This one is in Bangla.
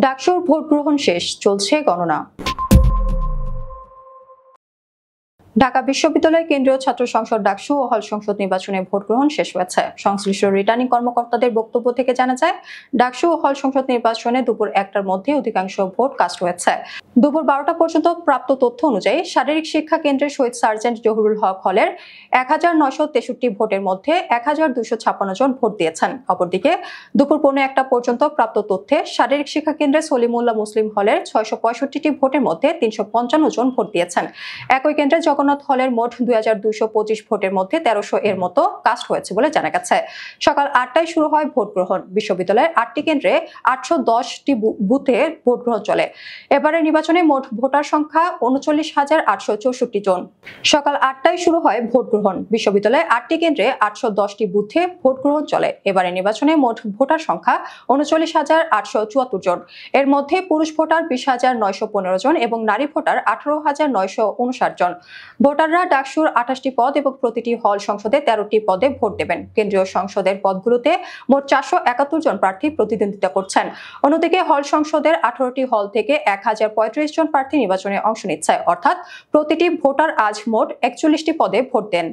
ডাকসুর ভোট গ্রহণ শেষ, চলছে গণনা। ঢাকা বিশ্ববিদ্যালয় কেন্দ্রীয় ছাত্র সংসদ ডাকসু ও হল সংসদ নির্বাচনে ভোট গ্রহণ শেষ হয়েছে। সংশ্লিষ্ট রিটার্নিং কর্মকর্তাদের বক্তব্য থেকে জানা যায়, ডাকসু ও হল সংসদ নির্বাচনে দুপুর 1টার মধ্যে অধিকাংশ ভোট কাস্ট হয়েছে। দুপুর 12টা পর্যন্ত প্রাপ্ত তথ্য অনুযায়ী শারীরিক শিক্ষা কেন্দ্রের শহীদ সার্জেন্ট জহুরুল হক হলের 1963 ভোটের মধ্যে 1256 জন ভোট দিয়েছেন। অপরদিকে দুপুর 1:15 পর্যন্ত প্রাপ্ত তথ্যে শারীরিক শিক্ষা কেন্দ্রে সলিমুল্লাহ মুসলিম হলের 665টি ভোটের মধ্যে 355 জন ভোট দিয়েছেন। একই কেন্দ্রে জগন্নাথ হলের মোট 2225 ভোটের মধ্যে 1300 এর মতো কাস্ট হয়েছে বলে জানা গেছে। সকাল 8টায় শুরু হয় ভোট গ্রহণ। বিশ্ববিদ্যালয়ের 8টি কেন্দ্রে 810টি বুথে ভোট গ্রহণ চলে। এবারের নির্বাচনে মোট ভোটার সংখ্যা 39,864 জন। সকাল 8টায় শুরু হয় ভোট গ্রহণ। বিশ্ববিদ্যালয়ের 8টি কেন্দ্রে 810টি বুথে ভোট গ্রহণ চলে। এবারের নির্বাচনে মোট ভোটার সংখ্যা 39,874 জন। এর মধ্যে পুরুষ ভোটার 20,915 জন এবং নারী ভোটার 18,959 জন। ভোটাররা ডাকসুর 28টি পদ এবং প্রতিটি হল সংসদে 13টি পদে ভোট দেবেন। কেন্দ্রীয় সংসদের পদগুলোতে মোট 471 জন প্রার্থী প্রতিদ্বন্দ্বিতা করছেন। অন্যদিকে হল সংসদের 18টি হল থেকে 1035 জন প্রার্থী নির্বাচনে অংশ নিচ্ছে, অর্থাৎ প্রতিটি ভোটার আজ মোট 41টি পদে ভোট দেন।